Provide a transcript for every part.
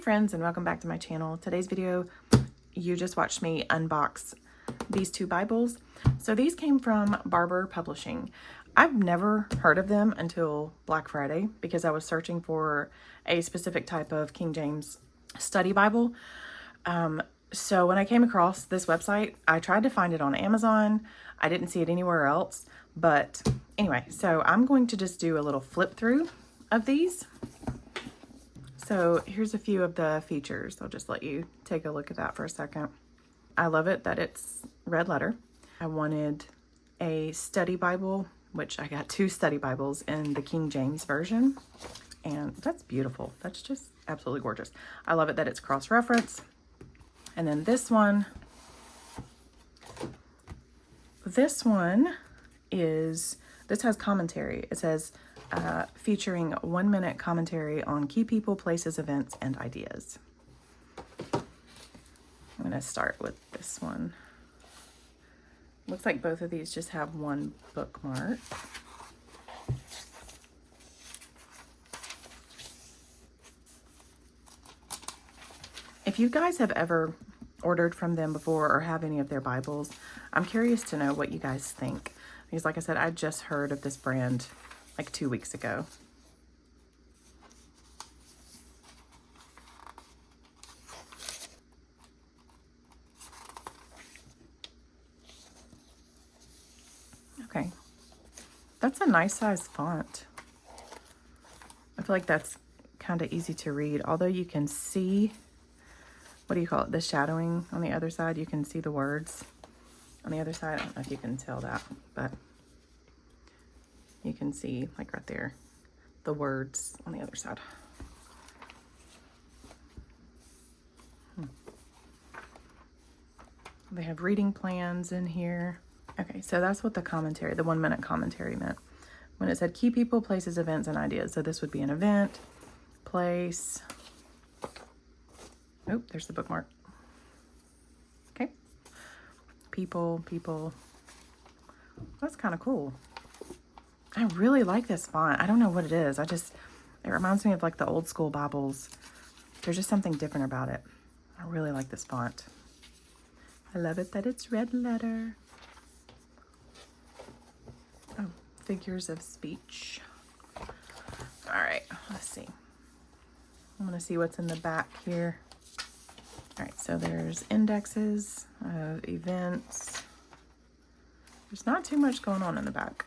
friends, and welcome back to my channel. Today's video, you just watched me unbox these two Bibles. So these came from Barbour Publishing. I've never heard of them until Black Friday because I was searching for a specific type of King James Study Bible. So when I came across this website, I tried to find it on Amazon. I didn't see it anywhere else. But anyway, so I'm going to just do a little flip through of these. So here's a few of the features. I'll just let you take a look at that for a second. I love it that it's red letter. I wanted a study Bible, which I got two study Bibles in the King James Version. And that's beautiful. That's just absolutely gorgeous. I love it that it's cross-reference. And then this one has commentary. It says, featuring 1 minute commentary on key people, places, events, and ideas. I'm going to start with this one. Looks like both of these just have one bookmark. If you guys have ever ordered from them before or have any of their Bibles, I'm curious to know what you guys think. Because like I said, I just heard of this brand like 2 weeks ago. Okay, that's a nice size font. I feel like that's kind of easy to read, although you can see, what do you call it, the shadowing on the other side. You can see the words on the other side. I don't know if you can tell that, but you can see like right there, the words on the other side. They have reading plans in here. Okay, so that's what the commentary, the 1 minute commentary meant. When it said key people, places, events, and ideas. So this would be an event, place. Oh, there's the bookmark. Okay. People. That's kind of cool. I really like this font. I don't know what it is. It reminds me of like the old school Bibles. There's just something different about it. I really like this font. I love it that it's red letter. Oh, figures of speech. All right, let's see. I'm gonna see what's in the back here. All right, so there's indexes of events. There's not too much going on in the back.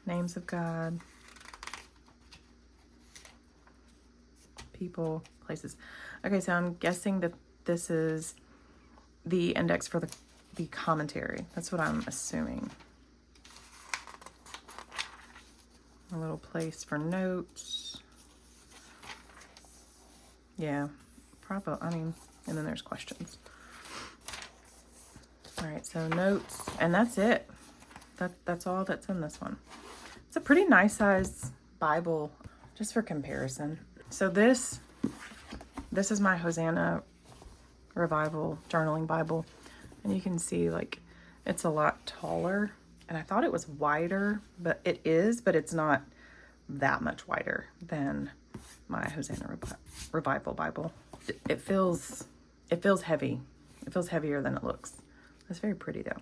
Names of God, people, places. Okay, so I'm guessing that this is the index for the commentary. That's what I'm assuming. A little place for notes. Yeah, probably, I mean, and then there's questions. All right, so notes, and that's it. That's all that's in this one. It's a pretty nice size Bible, just for comparison. So this is my Hosanna Revival Journaling Bible. And you can see like it's a lot taller. And I thought it was wider, but it is, but it's not that much wider than my Hosanna Revival Bible. It feels heavy. It feels heavier than it looks. It's very pretty though.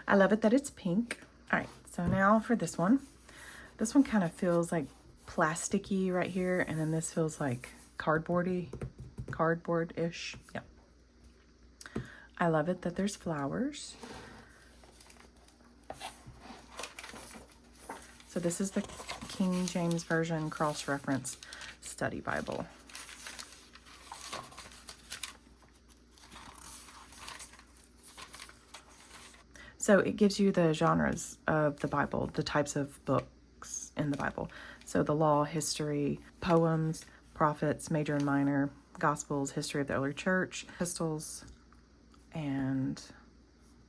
I love it that it's pink. All right, so now for this one. This one kind of feels like plasticky right here, and then this feels like cardboard-ish. Yeah. I love it that there's flowers. So this is the King James Version cross-reference study Bible. So it gives you the genres of the Bible, the types of books in the Bible. So the law, history, poems, prophets, major and minor, gospels, history of the early church, epistles, and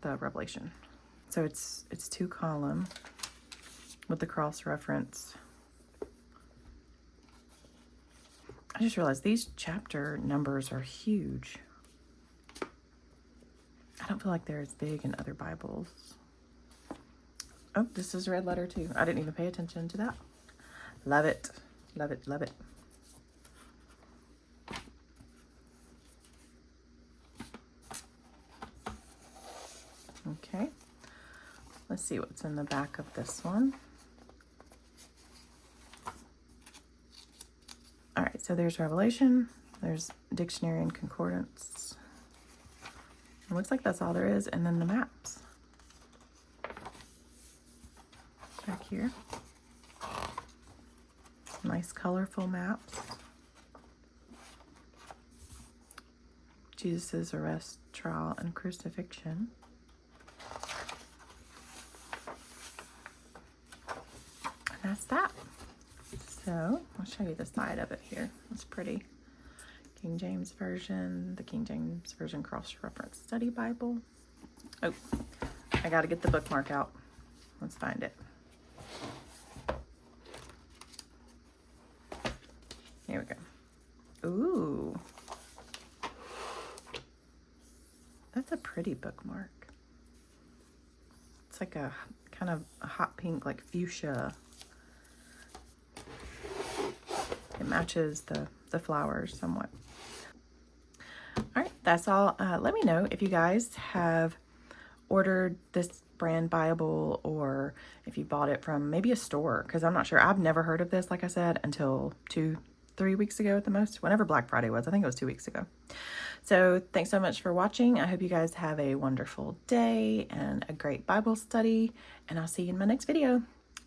the Revelation. So it's 2 column with the cross-reference. I just realized these chapter numbers are huge. I don't feel like they're as big in other Bibles. Oh, this is red letter too. I didn't even pay attention to that. Love it. Love it. Love it. Let's see what's in the back of this one. All right, so there's Revelation, there's dictionary and concordance. It looks like that's all there is, and then the maps. Back here. Nice colorful maps. Jesus' arrest, trial, and crucifixion. And that's that. So, I'll show you the side of it here. It's pretty. King James Version, the King James Version Cross-Reference Study Bible. Oh, I gotta get the bookmark out. Let's find it. Here we go. Ooh. That's a pretty bookmark. It's like a kind of a hot pink, like fuchsia. It matches the flowers somewhat. All right, that's all. Let me know if you guys have ordered this brand Bible or if you bought it from maybe a store, because I'm not sure. I've never heard of this, like I said, until 2-3 weeks ago at the most, whenever Black Friday was. I think it was 2 weeks ago. So thanks so much for watching. I hope you guys have a wonderful day and a great Bible study, and I'll see you in my next video.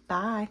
Bye.